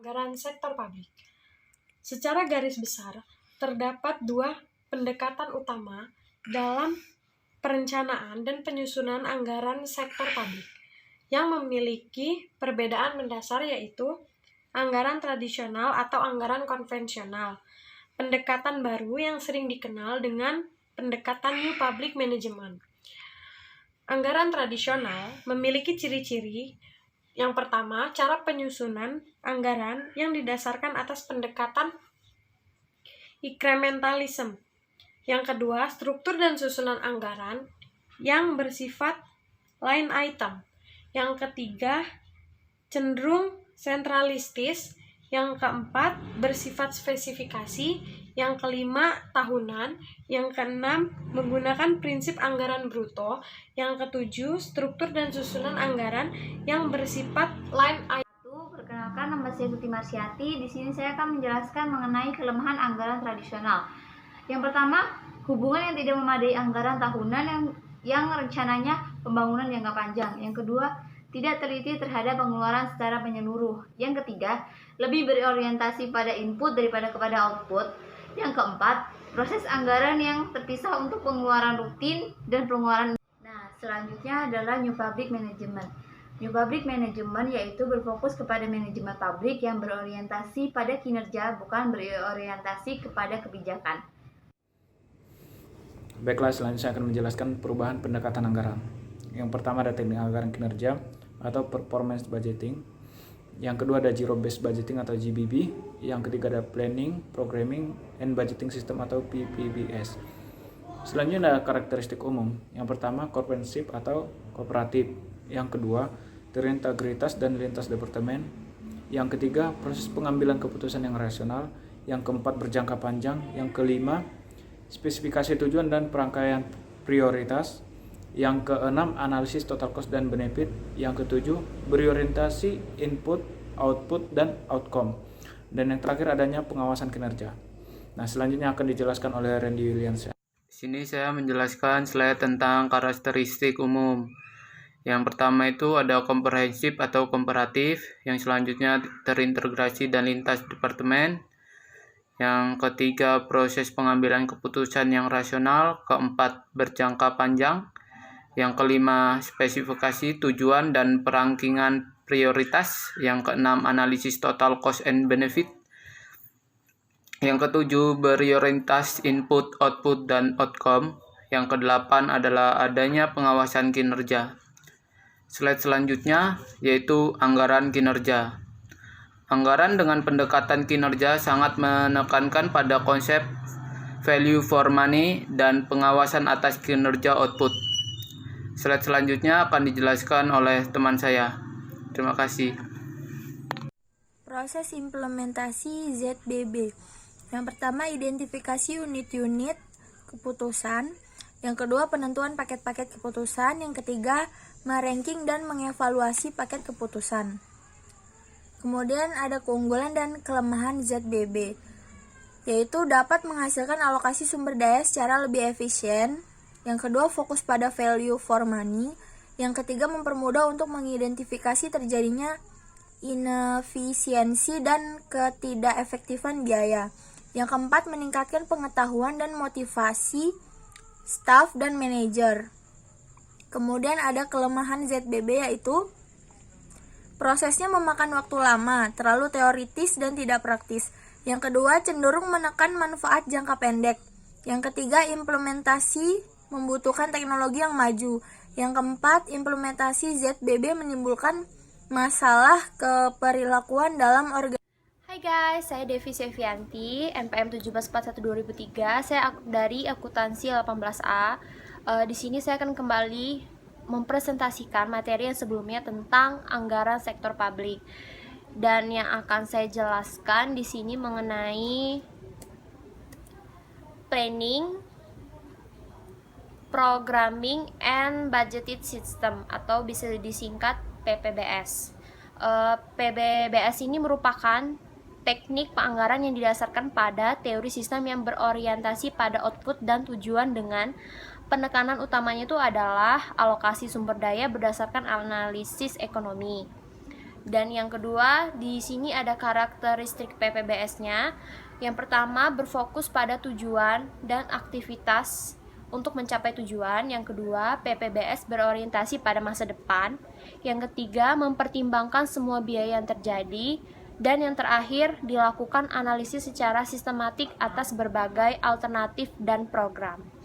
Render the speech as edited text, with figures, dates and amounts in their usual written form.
anggaran sektor publik. Secara garis besar, terdapat dua pendekatan utama dalam perencanaan dan penyusunan anggaran sektor publik yang memiliki perbedaan mendasar, yaitu anggaran tradisional atau anggaran konvensional, pendekatan baru yang sering dikenal dengan pendekatan New Public Management. Anggaran tradisional memiliki ciri-ciri. Yang pertama, cara penyusunan anggaran yang didasarkan atas pendekatan incrementalism. Yang kedua, struktur dan susunan anggaran yang bersifat line item. Yang ketiga, cenderung sentralistis. Yang keempat, bersifat spesifikasi. Yang kelima, tahunan. Yang keenam, menggunakan prinsip anggaran bruto. Yang ketujuh, struktur dan susunan anggaran yang bersifat line item. Perkenalkan, nama saya Tuti Marsyati. Di sini saya akan menjelaskan mengenai kelemahan anggaran tradisional. Yang pertama, hubungan yang tidak memadai anggaran tahunan yang rencananya pembangunan jangka panjang. Yang kedua, tidak teliti terhadap pengeluaran secara menyeluruh. Yang ketiga, lebih berorientasi pada input daripada kepada output. Yang keempat, proses anggaran yang terpisah untuk pengeluaran rutin dan pengeluaran. Nah, selanjutnya adalah New Public Management. New Public Management yaitu berfokus kepada manajemen publik yang berorientasi pada kinerja, bukan berorientasi kepada kebijakan. Baiklah, selanjutnya saya akan menjelaskan perubahan pendekatan anggaran. Yang pertama ada teknik anggaran kinerja atau performance budgeting. Yang kedua ada zero based budgeting atau GBB. Yang ketiga ada planning, programming, and budgeting system atau PPBS. Selanjutnya ada karakteristik umum. Yang pertama corporateship atau kooperatif. Yang kedua terintegritas dan lintas departemen. Yang ketiga proses pengambilan keputusan yang rasional. Yang keempat berjangka panjang. Yang kelima spesifikasi tujuan dan perangkaian prioritas. Yang keenam analisis total cost dan benefit. Yang ketujuh berorientasi input, output, dan outcome. Dan yang terakhir adanya pengawasan kinerja. Nah, selanjutnya akan dijelaskan oleh Randy Williams. Di sini saya menjelaskan slide tentang karakteristik umum. Yang pertama itu ada komprehensif atau komparatif, yang selanjutnya terintegrasi dan lintas departemen. Yang ketiga proses pengambilan keputusan yang rasional, keempat berjangka panjang. Yang kelima spesifikasi tujuan dan perangkingan prioritas. Yang keenam analisis total cost and benefit. Yang ketujuh berorientasi input, output, dan outcome. Yang kedelapan adalah adanya pengawasan kinerja. Slide selanjutnya yaitu anggaran kinerja. Anggaran dengan pendekatan kinerja sangat menekankan pada konsep value for money dan pengawasan atas kinerja output. Slide selanjutnya akan dijelaskan oleh teman saya. Terima kasih. Proses implementasi ZBB. Yang pertama, identifikasi unit-unit keputusan. Yang kedua, penentuan paket-paket keputusan. Yang ketiga, meranking dan mengevaluasi paket keputusan. Kemudian ada keunggulan dan kelemahan ZBB, yaitu dapat menghasilkan alokasi sumber daya secara lebih efisien. Yang kedua, fokus pada value for money. Yang ketiga, mempermudah untuk mengidentifikasi terjadinya inefisiensi dan ketidakefektifan biaya. Yang keempat, meningkatkan pengetahuan dan motivasi staf dan manajer. Kemudian ada kelemahan ZBB, yaitu prosesnya memakan waktu lama, terlalu teoritis dan tidak praktis. Yang kedua, cenderung menekan manfaat jangka pendek. Yang ketiga, implementasi membutuhkan teknologi yang maju. Yang keempat, implementasi ZBB menimbulkan masalah keperilakuan dalam organisasi. Hai guys, saya Devi Sevianti, NPM 1741-2003. Saya dari akuntansi 18A. Di sini saya akan kembali mempresentasikan materi yang sebelumnya tentang anggaran sektor publik. Dan yang akan saya jelaskan di sini mengenai planning, programming, and budgeted system atau bisa disingkat PPBS. PPBS ini merupakan teknik penganggaran yang didasarkan pada teori sistem yang berorientasi pada output dan tujuan dengan penekanan utamanya itu adalah alokasi sumber daya berdasarkan analisis ekonomi. Dan yang kedua, di sini ada karakteristik PPBS-nya. Yang pertama, berfokus pada tujuan dan aktivitas untuk mencapai tujuan. Yang kedua, PPBS berorientasi pada masa depan. Yang ketiga, mempertimbangkan semua biaya yang terjadi. Dan yang terakhir, dilakukan analisis secara sistematik atas berbagai alternatif dan program.